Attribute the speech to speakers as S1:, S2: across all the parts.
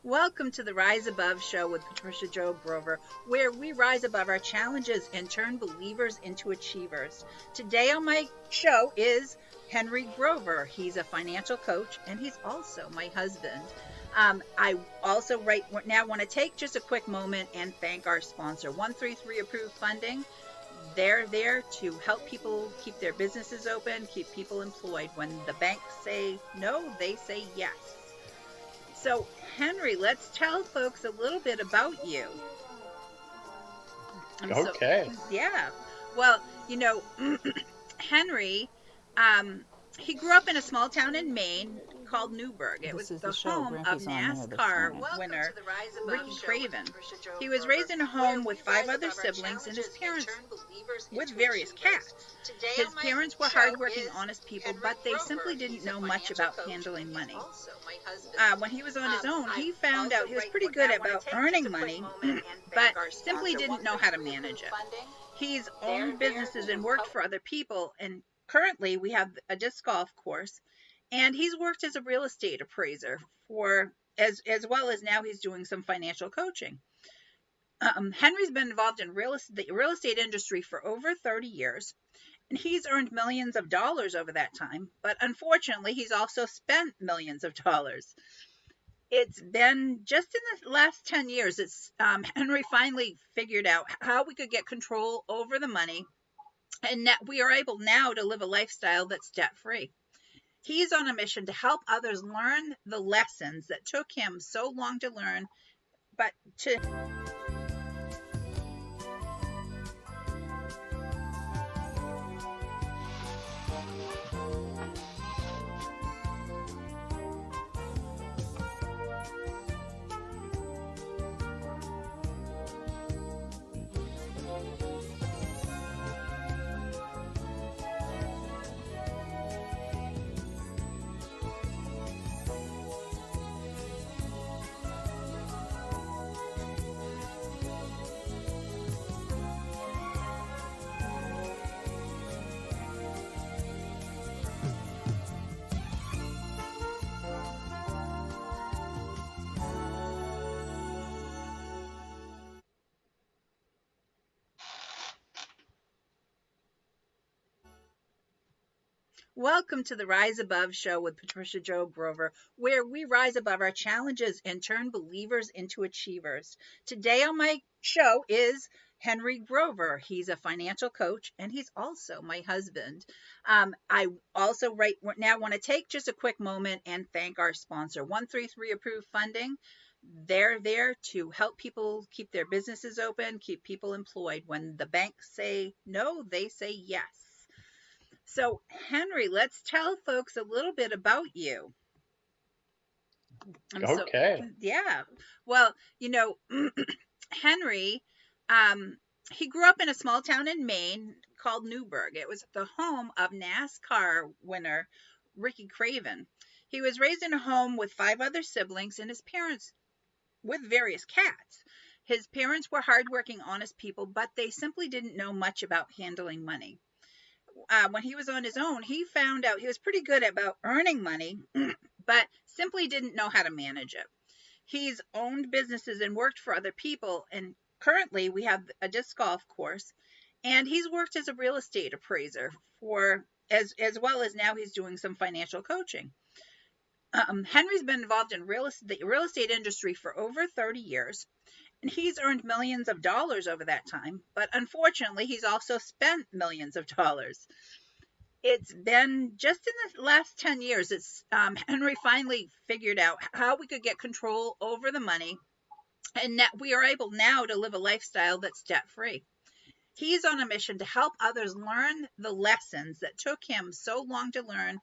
S1: Welcome to the Rise Above show with Patricia Jo Grover, where we rise above our challenges and turn believers into achievers. Today on my show is Henry Grover. He's a financial coach and he's also my husband. I also right now want to take just a quick moment and thank our sponsor, 133 Approved Funding. They're there to help people keep their businesses open, keep people employed. When the banks say no, they say yes. So, Henry, let's tell folks a little bit about you.
S2: Okay.
S1: Yeah. Well, Henry, he grew up in a small town in Maine called Newburgh. It was the home of NASCAR winner Ricky Craven. He was raised in a home with 5 other siblings and his parents with various cats. His parents were hardworking, honest people, but they simply didn't know much about handling money. When he was on his own, he found out he was pretty good about earning money, but simply didn't know how to manage it. He's owned businesses and worked for other people, and currently we have a disc golf course, and he's worked as a real estate appraiser as well as now he's doing some financial coaching. Henry's been involved in the real estate industry for over 30 years, and he's earned millions of dollars over that time, but unfortunately he's also spent millions of dollars. It's been just in the last 10 years, Henry finally figured out how we could get control over the money, and that we are able now to live a lifestyle that's debt-free. He's on a mission to help others learn the lessons that took him so long to learn, but to... Welcome to the Rise Above show with Patricia Jo Grover, where we rise above our challenges and turn believers into achievers. Today on my show is Henry Grover. He's a financial coach and he's also my husband. I also right now want to take just a quick moment and thank our sponsor, 133 Approved Funding. They're there to help people keep their businesses open, keep people employed. When the banks say no, they say yes. So, Henry, let's tell folks a little bit about you.
S2: Okay.
S1: Yeah. Well, Henry, he grew up in a small town in Maine called Newburgh. It was the home of NASCAR winner Ricky Craven. He was raised in a home with 5 other siblings and his parents with various cats. His parents were hardworking, honest people, but they simply didn't know much about handling money. When he was on his own, he found out he was pretty good about earning money, but simply didn't know how to manage it. He's owned businesses and worked for other people, and currently we have a disc golf course, and he's worked as a real estate appraiser as well as now he's doing some financial coaching. Henry's been involved in the real estate industry for over 30 years. And he's earned millions of dollars over that time, but unfortunately, he's also spent millions of dollars. It's been just in the last 10 years, Henry finally figured out how we could get control over the money, and that we are able now to live a lifestyle that's debt-free. He's on a mission to help others learn the lessons that took him so long to learn,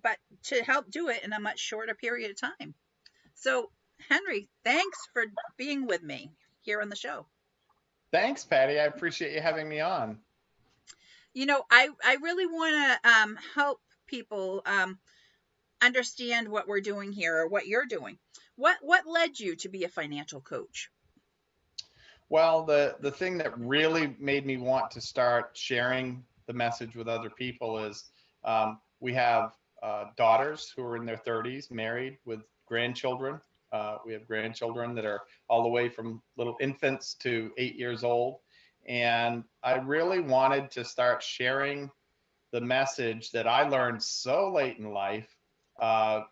S1: but to help do it in a much shorter period of time. So, Henry, thanks for being with me here on the show.
S2: Thanks, Patty. I appreciate you having me on.
S1: I really want to help people understand what we're doing here or what you're doing. What led you to be a financial coach?
S2: Well, the thing that really made me want to start sharing the message with other people is we have daughters who are in their 30s, married with grandchildren. We have grandchildren that are all the way from little infants to 8 years old. And I really wanted to start sharing the message that I learned so late in life uh,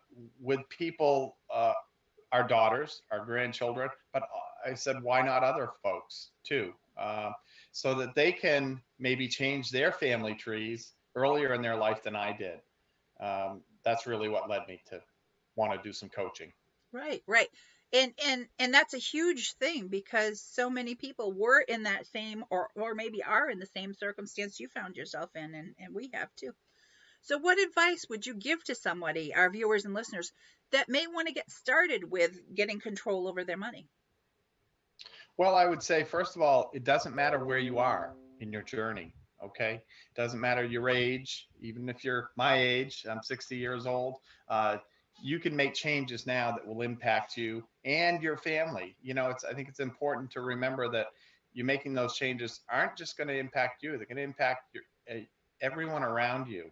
S2: with people, our daughters, our grandchildren, but I said, why not other folks too? So that they can maybe change their family trees earlier in their life than I did. That's really what led me to want to do some coaching.
S1: Right, right. And that's a huge thing because so many people were in that same or maybe are in the same circumstance you found yourself in, and we have too. So what advice would you give to somebody, our viewers and listeners, that may want to get started with getting control over their money?
S2: Well, I would say, first of all, it doesn't matter where you are in your journey. Okay. It doesn't matter your age. Even if you're my age, I'm 60 years old. Uh, you can make changes now that will impact you and your family. I think it's important to remember that you're making those changes aren't just going to impact you, they're going to impact everyone around you.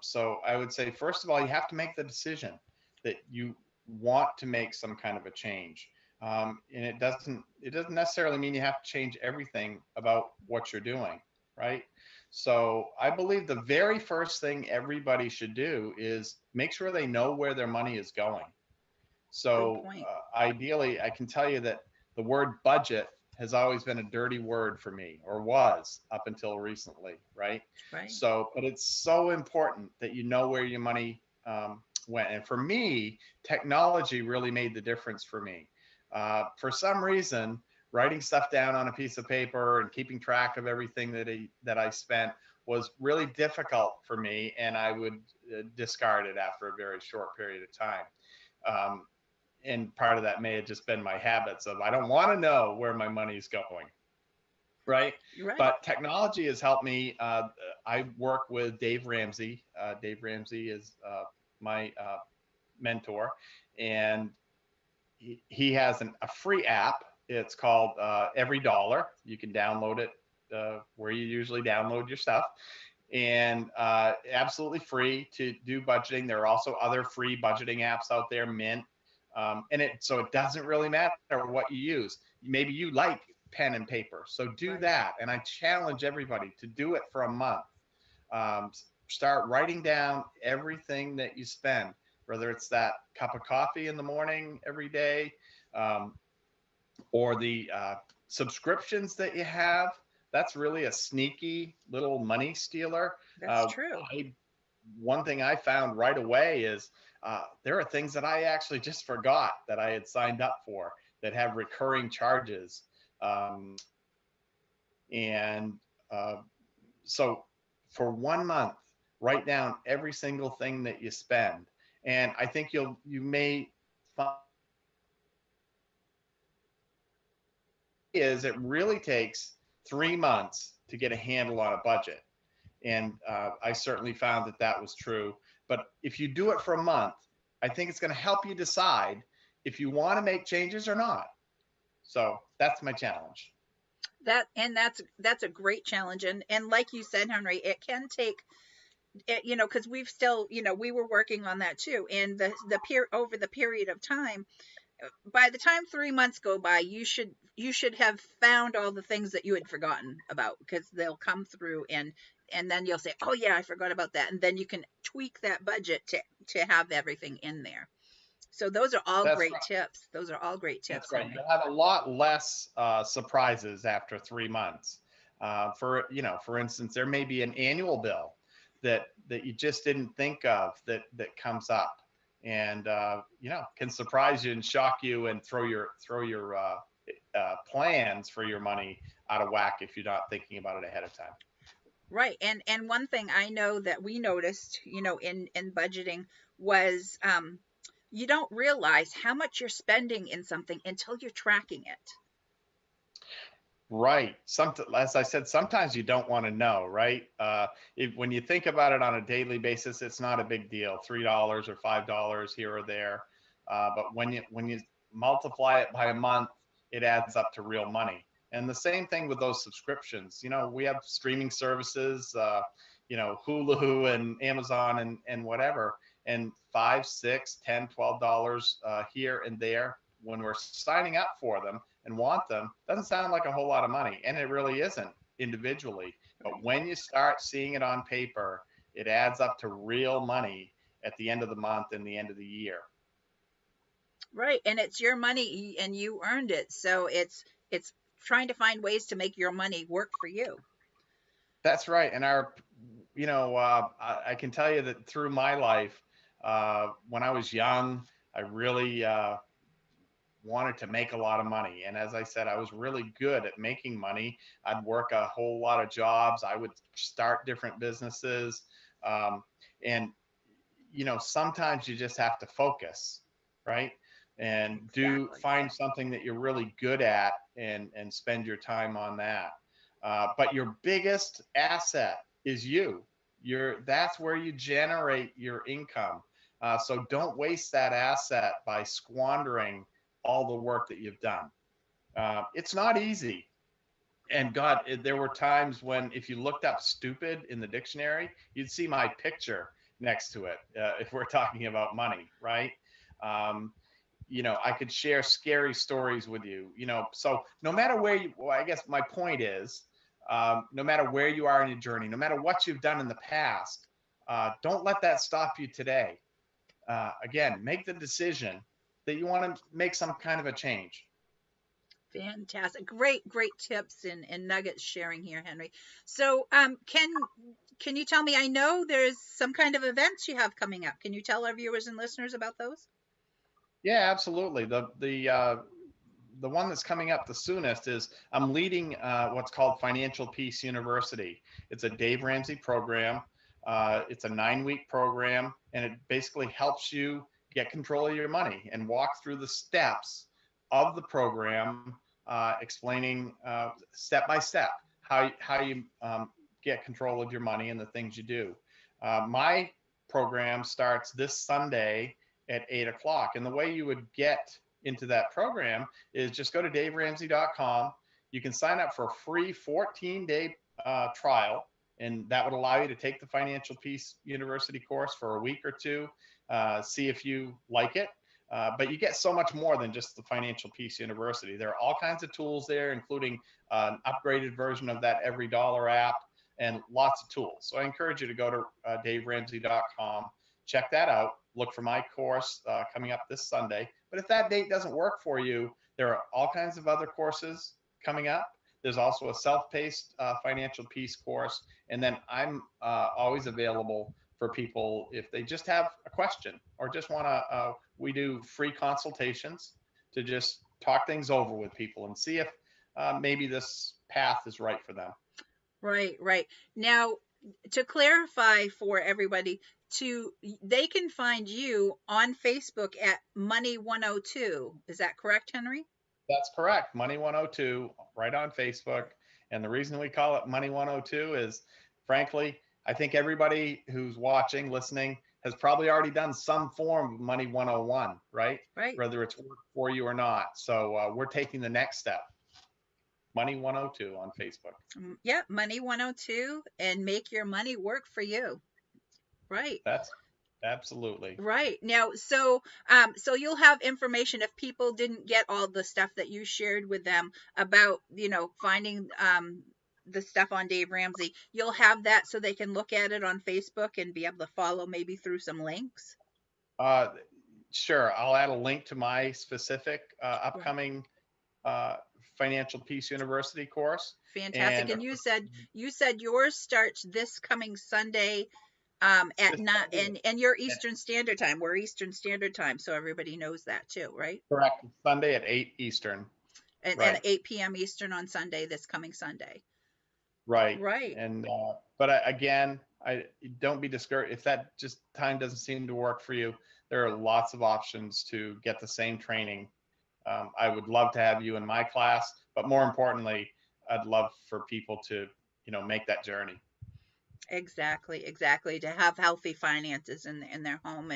S2: So I would say, first of all, you have to make the decision that you want to make some kind of a change. And it doesn't necessarily mean you have to change everything about what you're doing, right? So I believe the very first thing everybody should do is make sure they know where their money is going.
S1: Good
S2: So
S1: point.
S2: ideally, I can tell you that the word budget has always been a dirty word for me, or was up until recently, right?
S1: Right.
S2: So, but it's so important that you know where your money went. And for me, technology really made the difference for me. For some reason, writing stuff down on a piece of paper and keeping track of everything that I spent was really difficult for me, and I would discard it after a very short period of time. Um, and part of that may have just been my habits of I don't want to know where my money's going, right?
S1: You're right.
S2: But technology has helped me. I work with Dave Ramsey. Dave Ramsey is my mentor, and he has a free app. It's called Every Dollar. You can download it where you usually download your stuff, and absolutely free to do budgeting. There are also other free budgeting apps out there, Mint, and it doesn't really matter what you use. Maybe you like pen and paper, so do
S1: Right.
S2: that. And I challenge everybody to do it for a month. Um, Start writing down everything that you spend, whether it's that cup of coffee in the morning every day, um, or the subscriptions that you have. That's really a sneaky little money stealer.
S1: That's
S2: Uh,
S1: true.
S2: I One thing I found right away is there are things that I actually just forgot that I had signed up for that have recurring charges. And uh, so for 1 month, write down every single thing that you spend. And I think you may find is it really takes 3 months to get a handle on a budget. And I certainly found that that was true. But if you do it for a month, I think it's going to help you decide if you want to make changes or not. So that's my challenge.
S1: That's a great challenge, and like you said, Henry, it can take it, because we've still, we were working on that too, and over the period of time, by the time 3 months go by, you should have found all the things that you had forgotten about, because they'll come through, and then you'll say, oh yeah, I forgot about that, and then you can tweak that budget to have everything in there. So those are all
S2: That's
S1: great tips. Those are all great
S2: That's
S1: tips,
S2: right.
S1: Henry.
S2: You'll have a lot less surprises after 3 months. For instance, there may be an annual bill that you just didn't think of that comes up, and can surprise you and shock you and throw your plans for your money out of whack if you're not thinking about it ahead of time.
S1: Right. And one thing I know that we noticed, in budgeting was, you don't realize how much you're spending in something until you're tracking it.
S2: Right. As I said, sometimes you don't want to know, right? When you think about it on a daily basis, it's not a big deal, $3 or $5 here or there. But when you multiply it by a month, it adds up to real money. And the same thing with those subscriptions. We have streaming services, Hulu and Amazon and whatever. and $5, $6, $10, $12 here and there when we're signing up for them and want them doesn't sound like a whole lot of money, and it really isn't individually. But when you start seeing it on paper, it adds up to real money at the end of the month and the end of the year.
S1: Right. And it's your money and you earned it. So it's trying to find ways to make your money work for you.
S2: That's right. And I can tell you that through my life, when I was young, I really wanted to make a lot of money. And as I said, I was really good at making money. I'd work a whole lot of jobs. I would start different businesses. Um, and, sometimes you just have to focus, right? And
S1: Exactly.
S2: find something that you're really good at and spend your time on that. But your biggest asset is you. That's where you generate your income. So don't waste that asset by squandering all the work that you've done. It's not easy. And God, there were times when if you looked up stupid in the dictionary, you'd see my picture next to it if we're talking about money, right? Um, I could share scary stories with you, so no matter where well, I guess my point is, no matter where you are in your journey, no matter what you've done in the past, don't let that stop you today. Again, make the decision that you want to make some kind of a change.
S1: Fantastic. Great tips and nuggets sharing here, Henry. So, can you tell me, I know there's some kind of events you have coming up. Can you tell our viewers and listeners about those?
S2: Yeah, absolutely. The one that's coming up the soonest is I'm leading what's called Financial Peace University. It's a Dave Ramsey program. It's a 9-week program, and it basically helps you get control of your money and walk through the steps of the program, explaining step by step how you get control of your money and the things you do. My program starts this Sunday at 8 o'clock. And the way you would get into that program is just go to daveramsey.com. You can sign up for a free 14-day trial, and that would allow you to take the Financial Peace University course for a week or two, see if you like it. But you get so much more than just the Financial Peace University. There are all kinds of tools there, including an upgraded version of that Every Dollar app and lots of tools. So I encourage you to go to daveramsey.com, check that out, look for my course coming up this Sunday. But if that date doesn't work for you, there are all kinds of other courses coming up. There's also a self-paced financial peace course. And then I'm always available for people if they just have a question or just want to, we do free consultations to just talk things over with people and see if maybe this path is right for them.
S1: Right. Now, to clarify for everybody, they can find you on Facebook at Money 102. Is that correct, Henry?
S2: That's correct. Money 102 right on Facebook. And the reason we call it Money 102 is, frankly, I think everybody who's watching, listening, has probably already done some form of Money 101, right?
S1: Right.
S2: Whether it's worked for you or not. So we're taking the next step. Money 102 on Facebook.
S1: Yeah, Money 102, and make your money work for you. Right.
S2: That's absolutely.
S1: Right. Now, so you'll have information if people didn't get all the stuff that you shared with them about, finding the stuff on Dave Ramsey. You'll have that so they can look at it on Facebook and be able to follow maybe through some links.
S2: Uh, sure. I'll add a link to my specific upcoming Financial Peace University course.
S1: Fantastic.
S2: And
S1: And you said yours starts this coming Sunday at 9, and you're Eastern Standard Time. We're Eastern Standard Time, so everybody knows that too, right?
S2: correct. Sunday at 8 Eastern.
S1: And
S2: Right.
S1: 8 p.m. Eastern on Sunday, this coming Sunday.
S2: Right.
S1: Right.
S2: And but again, I don't be discouraged if that just time doesn't seem to work for you. There are lots of options to get the same training. I would love to have you in my class, but more importantly, I'd love for people to, make that journey.
S1: Exactly. To have healthy finances in their home,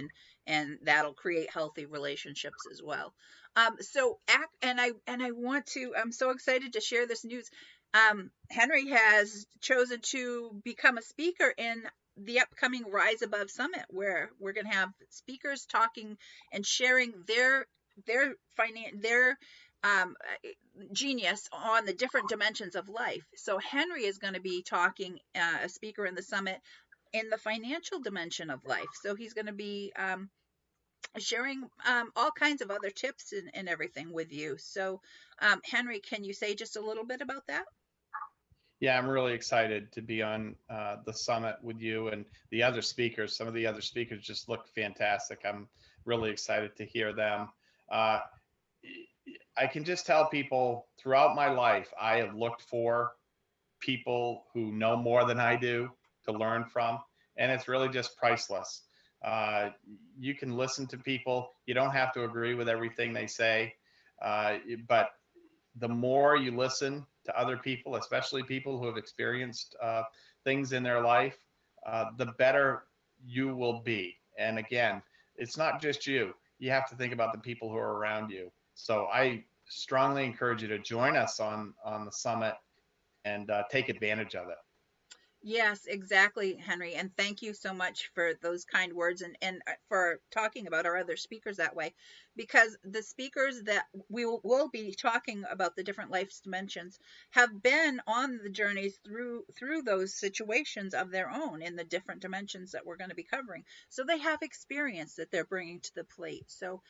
S1: and that'll create healthy relationships as well. And I want to. I'm so excited to share this news. Henry has chosen to become a speaker in the upcoming Rise Above Summit, where we're going to have speakers talking and sharing their um, genius on the different dimensions of life. So Henry is going to be talking, a speaker in the summit, in the financial dimension of life. So he's going to be sharing all kinds of other tips and everything with you. So, Henry, can you say just a little bit about that?
S2: Yeah, I'm really excited to be on the summit with you and the other speakers. Some of the other speakers just look fantastic. I'm really excited to hear them. Uh, I can just tell people throughout my life, I have looked for people who know more than I do to learn from, and it's really just priceless. Uh, you can listen to people. You don't have to agree with everything they say, but the more you listen to other people, especially people who have experienced things in their life, the better you will be. And again, it's not just you. You have to think about the people who are around you. So I strongly encourage you to join us on the summit and take advantage of it.
S1: Yes, exactly, Henry. And thank you so much for those kind words and for talking about our other speakers that way. Because the speakers that will be talking about the different life dimensions have been on the journeys through those situations of their own in the different dimensions that we're going to be covering. So they have experience that they're bringing to the plate. So,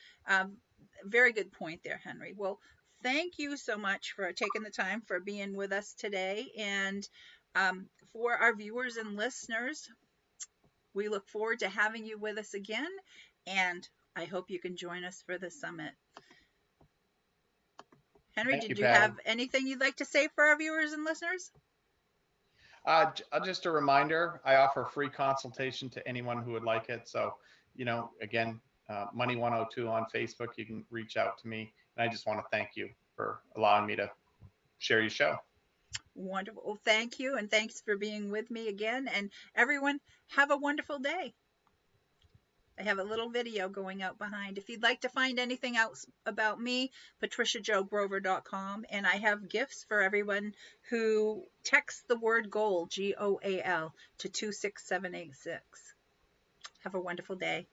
S1: very good point there, Henry. Well, thank you so much for taking the time for being with us today. And for our viewers and listeners, we look forward to having you with us again, and I hope you can join us for the summit. Henry,
S2: Thank you,
S1: did you
S2: Patty.
S1: have anything you'd like to say for our viewers and listeners?
S2: Just a reminder, I offer a free consultation to anyone who would like it. So, again, Money 102 on Facebook, you can reach out to me. And I just want to thank you for allowing me to share your show.
S1: Wonderful. Well, thank you, and thanks for being with me again. And everyone, have a wonderful day. I have a little video going out behind. If you'd like to find anything else about me, patriciajogrover.com. And I have gifts for everyone who texts the word GOAL, GOAL, to 26786. Have a wonderful day.